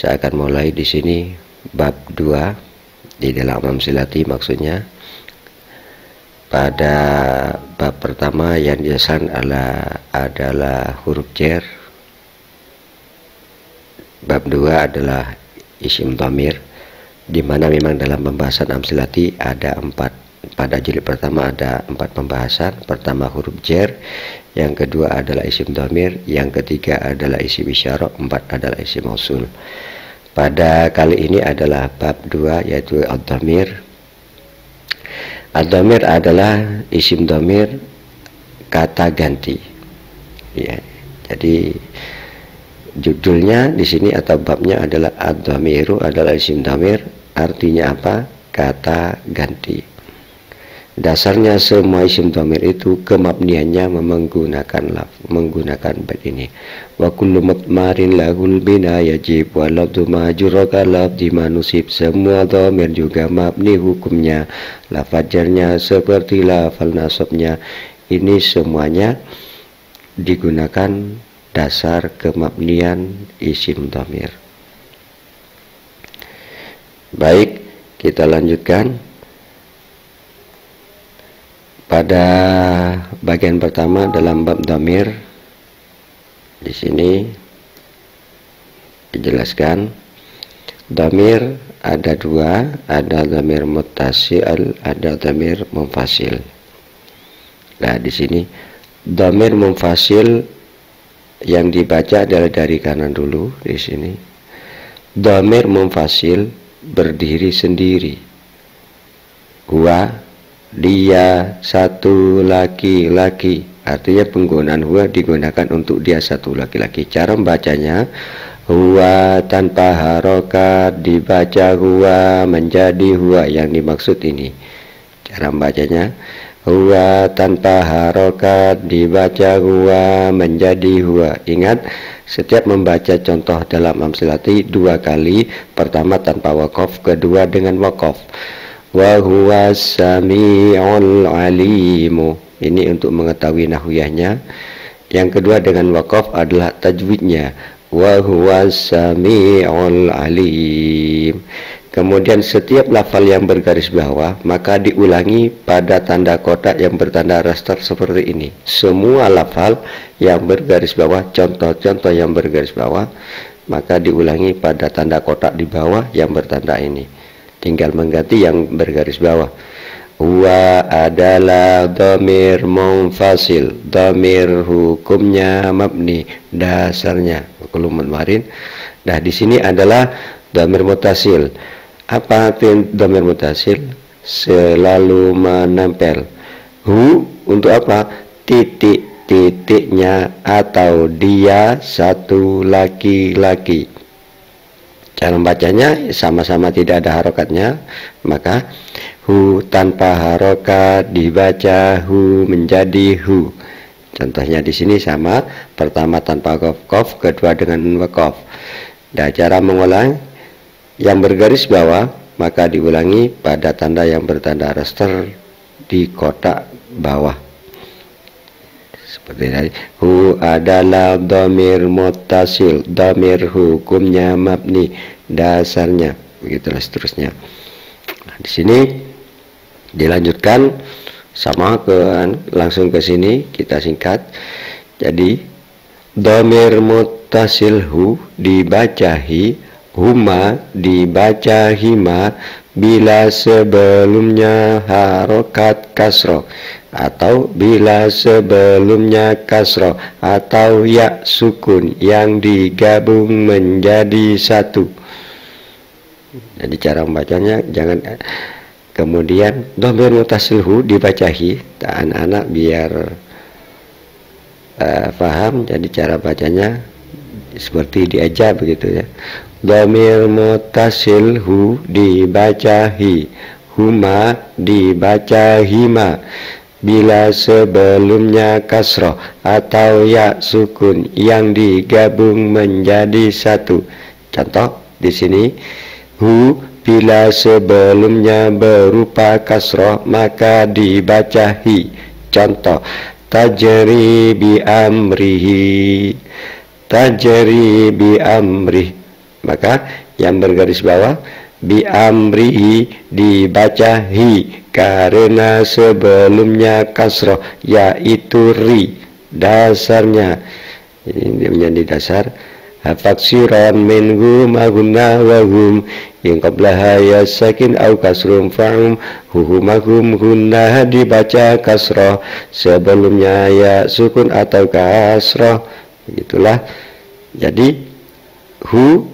Saya akan mulai di sini bab 2 di dalam Amsilati, maksudnya pada bab pertama yang dijelaskan adalah huruf jar. Bab 2 adalah isim dhamir, di mana memang dalam pembahasan Amsilati ada 4. Pada jilid pertama ada 4 pembahasan. Pertama huruf jar, yang kedua adalah isim dhamir, yang ketiga adalah isim isyarah, 4 adalah isim mausul. Pada kali ini adalah bab 2, yaitu ad-dhamir. Ad-dhamir adalah isim dhamir kata ganti. Ya, jadi judulnya di sini atau babnya adalah ad-dhamiru adalah isim dhamir. Artinya apa? Kata ganti. Dasarnya semua isim dhamir itu kemabniannya menggunakan bait ini. Wa kullu mutmarin lahul bina yajib wa lafdhu majuraka lafdhi manusib. Semua dhamir juga mabni hukumnya. Lafaz jarnya seperti lafal nasabnya. Ini semuanya digunakan dasar kemabnian isim dhamir. Baik, kita lanjutkan. Pada bagian pertama dalam bab dhamir, di sini dijelaskan dhamir ada 2, ada dhamir muttasil, ada dhamir munfasil. Nah, di sini dhamir munfasil yang dibaca adalah dari kanan dulu. Di sini dhamir munfasil berdiri sendiri. Huwa, dia, satu laki-laki. Artinya penggunaan huwa digunakan untuk dia satu laki-laki. Cara membacanya, huwa tanpa harokat dibaca huwa menjadi huwa. Yang dimaksud ini cara membacanya, huwa tanpa harokat dibaca huwa menjadi huwa. Ingat, setiap membaca contoh dalam Amsilati 2 kali. Pertama tanpa waqaf, kedua dengan waqaf. Wa huwa sami'ul alimu. Ini untuk mengetahui nahwiyahnya. Yang kedua dengan waqaf adalah tajwidnya. Wa huwa sami'ul alim. Kemudian setiap lafal yang bergaris bawah maka diulangi pada tanda kotak yang bertanda raster seperti ini. Semua lafal yang bergaris bawah, contoh-contoh yang bergaris bawah, maka diulangi pada tanda kotak di bawah yang bertanda ini. Tinggal mengganti yang bergaris bawah. Huwa adalah dhamir munfasil. Dhamir hukumnya mabni, dasarnya kulum kemarin. Nah, di sini adalah dhamir muttasil. Apa arti dhamir muttasil? Selalu menempel. Hu untuk apa? Titik-titiknya atau dia satu laki-laki. Cara membacanya sama-sama tidak ada harokatnya, maka hu tanpa harokat dibaca hu menjadi hu. Contohnya di sini sama, pertama tanpa qaf, kedua dengan waqaf. Dan cara mengulang yang bergaris bawah maka diulangi pada tanda yang bertanda raster di kotak bawah. Seperti tadi, hu adalah dhamir muttasil, dhamir hukumnya mabni, dasarnya, begitulah seterusnya. Nah, di sini dilanjutkan sama langsung ke sini kita singkat. Jadi dhamir muttasil hu dibaca hi, huma dibaca hima bila sebelumnya harokat kasroh, atau bila sebelumnya kasroh atau ya sukun yang digabung menjadi satu. Jadi cara membacanya jangan kemudian dhamir muttasilhu dibacahi. Anak-anak biar paham, jadi cara bacanya seperti diajar begitu ya. Dhamir muttasilhu dibacahi, huma dibaca hima bila sebelumnya kasroh atau ya sukun yang digabung menjadi satu. Contoh di sini, hu bila sebelumnya berupa kasroh maka dibaca hi. Contoh, tajri bi amrihi, tajri bi amrih. Maka yang bergaris bawah bi amrihi dibaca hi karena sebelumnya kasroh yaitu ri dasarnya. Ini menjadi dasar. Faksiran minhum aguna wahum yang qablaha ya sakin au kasrum fa'um huhumahum hunna dibaca kasroh sebelumnya ya sukun atau kasroh. Begitulah. Jadi hu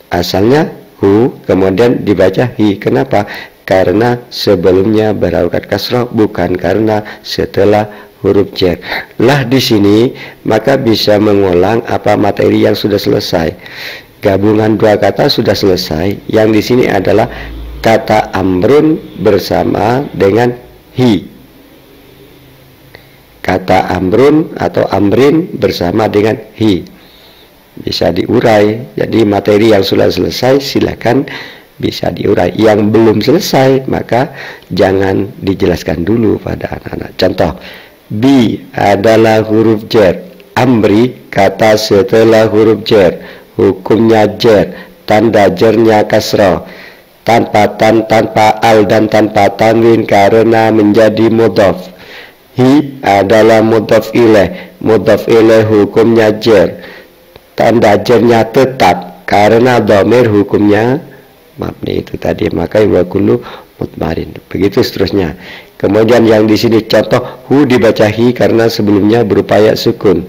asalnya hu kemudian dibaca hi. Kenapa? Karena sebelumnya berharokat kasroh, bukan karena setelah huruf jar. Lah di sini maka bisa mengulang apa materi yang sudah selesai. Gabungan dua kata sudah selesai. Yang di sini adalah kata amrun bersama dengan hi. Kata amrun atau amrin bersama dengan hi. Bisa diurai. Jadi materi yang sudah selesai silakan bisa diurai. Yang belum selesai maka jangan dijelaskan dulu pada anak-anak. Contoh, bi adalah huruf jar, amri kata setelah huruf jar, hukumnya jar, tanda jarnya kasroh, tanpa tan, tanpa al dan tanpa tanwin karena menjadi mudhaf. Hi adalah mudhaf ilaih hukumnya jar, tanda jarnya tetap karena dhamir hukumnya mabni itu tadi. Maka wa kullu mutmarin. Begitu seterusnya. Kemudian yang di sini contoh hu dibaca hi karena sebelumnya berupaya sukun.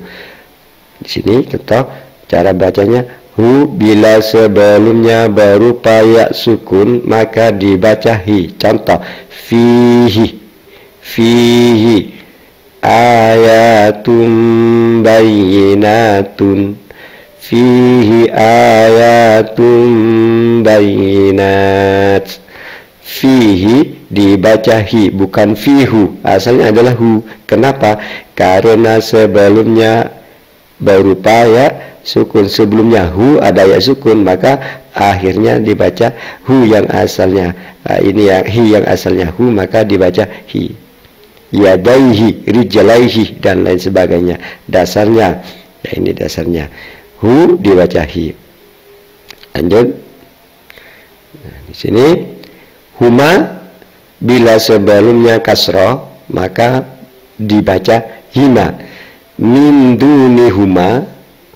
Di sini contoh cara bacanya hu bila sebelumnya berupaya sukun maka dibaca hi. Contoh fihi ayatun bayyinatun, fihi ayatun bayyinat. Fihi dibaca hi, bukan fihu. Asalnya adalah hu. Kenapa? Karena sebelumnya berupaya sukun. Sebelumnya hu ada ya sukun, maka akhirnya dibaca hu yang asalnya. Ini yang hi yang asalnya hu, maka dibaca hi. Yadaihi, rijlaihi dan lain sebagainya. Dasarnya, ya ini dasarnya. Hu dibaca hi. Lanjut. Nah, di sini huma bila sebelumnya kasroh maka dibaca hima. Min dunihuma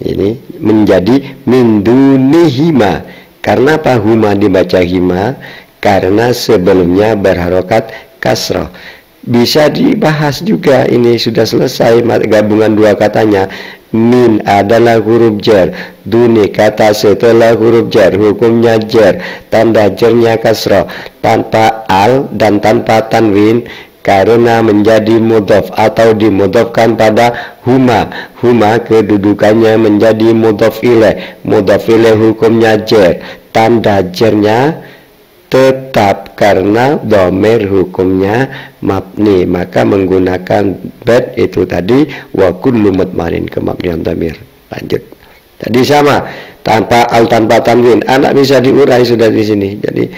ini menjadi min dunihima. Karena apa huma dibaca hima? Karena sebelumnya berharokat kasroh. Bisa dibahas juga, ini sudah selesai gabungan dua katanya. Min adalah huruf jar, duni kata setelah huruf jar, hukumnya jar, tanda jarnya kasroh, tanpa al dan tanpa tanwin karena menjadi mudhaf atau dimudhafkan pada huma. Huma kedudukannya menjadi mudhaf ilaih hukumnya jar, tanda jarnya tetap karena dhamir hukumnya mabni, maka menggunakan bad itu tadi wa kullu mutmarin ke mabniyan dhamir. Lanjut. Tadi sama, tanpa al tanpa tanwin. Anak bisa diurai sudah di sini. Jadi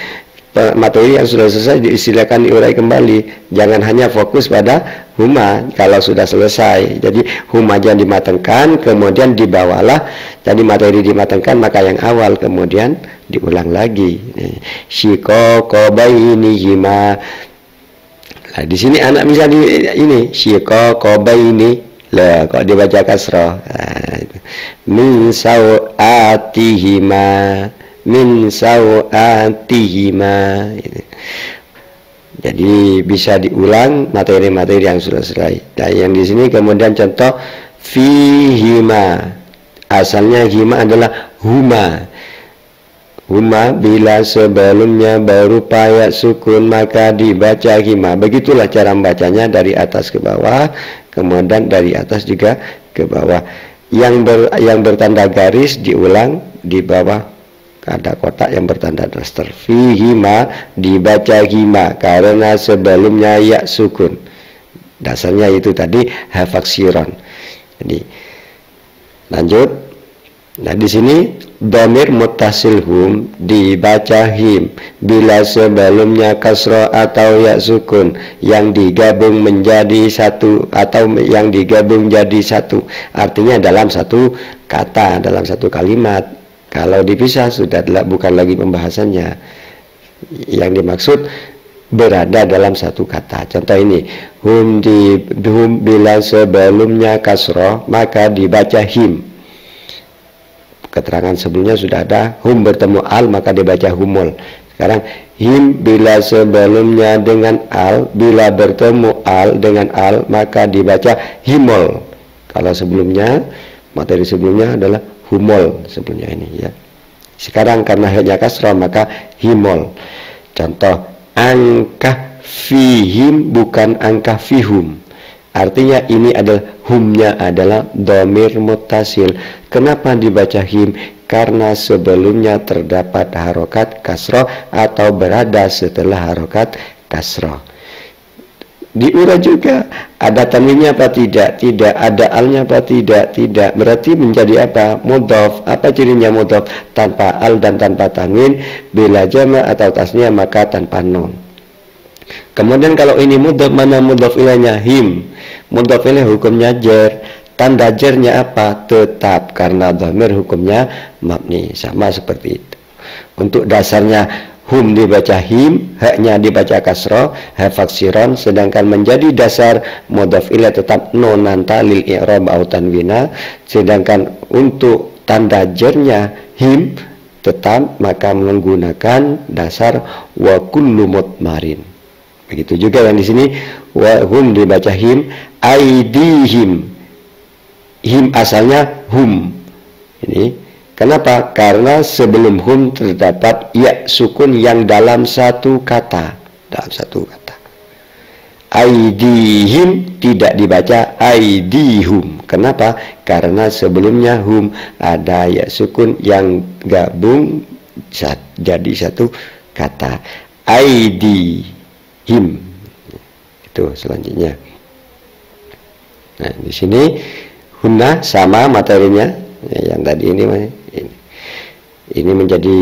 materi yang sudah selesai disilakan diurai kembali. Jangan hanya fokus pada huma kalau sudah selesai. Jadi huma jangan dimatangkan, kemudian dibawalah. Jadi materi dimatangkan, maka yang awal kemudian diulang lagi. Shiqaqa bainihima. Nah, di sini anak bisa ini shiqaqa baini. Lah, kok dibaca kasrah. Min sawatihima. Min sawatihima. Jadi bisa diulang materi-materi yang sudah selesai. Dan yang di sini kemudian contoh fihima. Asalnya hima adalah huma. Huma bila sebelumnya berupaya sukun maka dibaca hima. Begitulah cara membacanya dari atas ke bawah, kemudian dari atas juga ke bawah. Yang bertanda garis diulang di bawah ada kotak yang bertanda daster. Fihima dibaca hima karena sebelumnya ya sukun. Dasarnya itu tadi hafaksiron. Jadi lanjut. Nah di sini dhamir muttasil hum dibaca him bila sebelumnya kasroh atau ya sukun yang digabung menjadi satu atau yang digabung jadi satu. Artinya dalam satu kata, dalam satu kalimat. Kalau dipisah sudah bukan lagi pembahasannya. Yang dimaksud berada dalam satu kata. Contoh ini, hum bila sebelumnya kasroh maka dibaca him. Keterangan sebelumnya sudah ada, hum bertemu al maka dibaca humul. Sekarang him bila sebelumnya dengan al, bila bertemu al dengan al maka dibaca himol. Kalau sebelumnya, materi sebelumnya adalah humol sebelumnya ini ya. Sekarang karena hanya kasroh maka himol. Contoh, angkah fihim bukan angkah fihum. Artinya ini adalah humnya adalah dhamir muttasil. Kenapa dibaca him? Karena sebelumnya terdapat harokat kasroh atau berada setelah harokat kasroh. Diurah juga, ada tanwinnya apa tidak? Tidak. Ada alnya apa tidak? Tidak. Berarti menjadi apa? Mudhof. Apa cirinya mudhof? Tanpa al dan tanpa tanwin. Bila jama atau tasnya maka tanpa nun. Kemudian kalau ini mudhof, mana mudhof ilainya? Him. Mudhof ilaih hukumnya jar. Tanda jarnya apa? Tetap, karena dhamir hukumnya mabni. Sama seperti itu. Untuk dasarnya hum dibaca him, haknya dibaca kasroh, ha faksiron, sedangkan menjadi dasar mudhof ilaih tetap nonan talil i'rab au tanwina. Sedangkan untuk tanda jarnya him tetap, maka menggunakan dasar wa kullu mutmarin. Begitu juga yang di sini wa hum dibaca him, aidihim. Him asalnya hum. Ini kenapa? Karena sebelum hum terdapat ya sukun yang dalam satu kata. Dalam satu kata. Aidihim tidak dibaca aidihum. Kenapa? Karena sebelumnya hum ada ya sukun yang gabung jadi satu kata. Aidihim. Itu selanjutnya. Nah, di sini hunna sama materinya yang tadi ini menjadi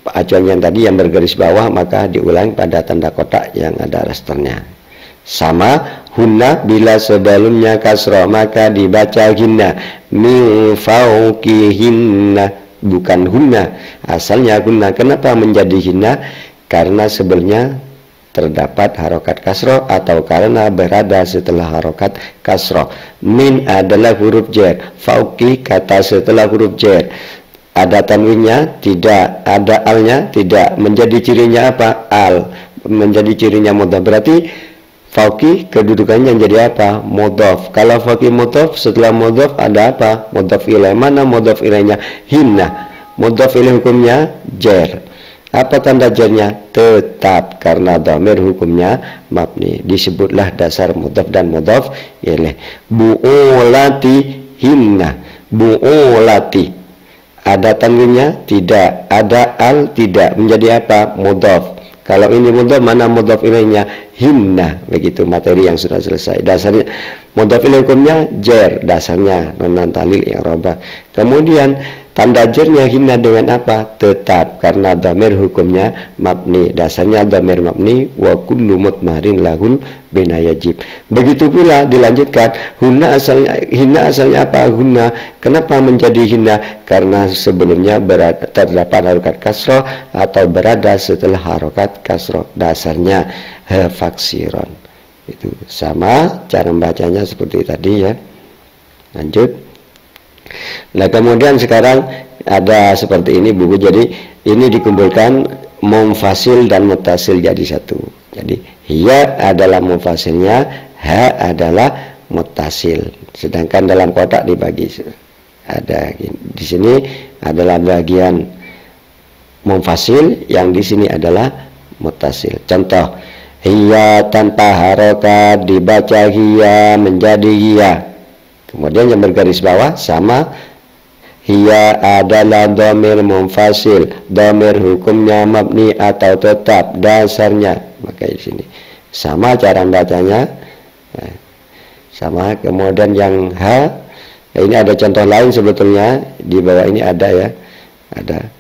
acuan yang tadi yang bergaris bawah, maka diulang pada tanda kotak yang ada rasternya. Sama hunna bila sebelumnya kasroh maka dibaca hinna, min fauqihinna, bukan hunna. Asalnya hunna. Kenapa menjadi hinna? Karena sebelumnya terdapat harokat kasroh atau karena berada setelah harokat kasroh. Min adalah huruf jar, fauqi kata setelah huruf jar. Ada tanwinnya? Tidak. Ada alnya? Tidak. Menjadi cirinya apa? Al. Menjadi cirinya mudhof. Berarti fauqi kedudukannya jadi apa? Mudhof. Kalau fauqi mudhof, setelah mudhof ada apa? Mudhof ilaih. Mana mudhof ilaihnya? Hinna. Mudhof ilaih hukumnya jar. Apa tanda jarnya? Tetap, karena dhamir hukumnya mabni. Disebutlah dasar mudhof dan mudhof ilaih. Bu'ulati hinna. Bu'ulati. Ada tanwinnya? Tidak. Ada al? Tidak. Menjadi apa? Mudhof. Kalau ini mudhof, mana mudhof ilaihnya? Hinna. Begitu materi yang sudah selesai. Dasarnya mudhof ilaih hukumnya jar. Dasarnya nonan talil i'rab. Kemudian tanda jarnya hinna dengan apa? Tetap, karena dhamir hukumnya mabni. Dasarnya dhamir mabni wa kullu mutmarin lahul binayajib. Begitu pula dilanjutkan hunna asalnya apa? Hunna. Kenapa menjadi hinna? Karena sebelumnya terdapat harokat kasroh atau berada setelah harokat kasroh. Dasarnya ha faksiron. Itu sama cara membacanya seperti tadi ya. Lanjut. Nah, kemudian sekarang ada seperti ini buku. Jadi ini dikumpulkan munfasil dan muttasil jadi satu. Jadi ya adalah munfasilnya, ha adalah muttasil. Sedangkan dalam kotak dibagi ada di sini adalah bagian munfasil, yang di sini adalah muttasil. Contoh, hiya tanpa harokat dibaca hiya menjadi hiya. Kemudian yang bergaris bawah sama, hiya adalah dhamir munfasil, dhamir hukumnya mabni atau tetap, dasarnya. Maka di sini sama cara bacanya, sama. Kemudian yang ha, ini ada contoh lain sebetulnya di bawah ini ada ya, ada.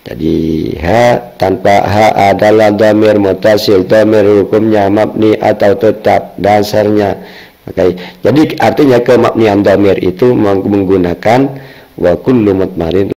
Jadi ha tanpa ha adalah dhamir muttasil, dhamir hukumnya mabni atau tetap, dasarnya. Okay. Jadi artinya kemabnian dhamir itu menggunakan wa kullu mutmarin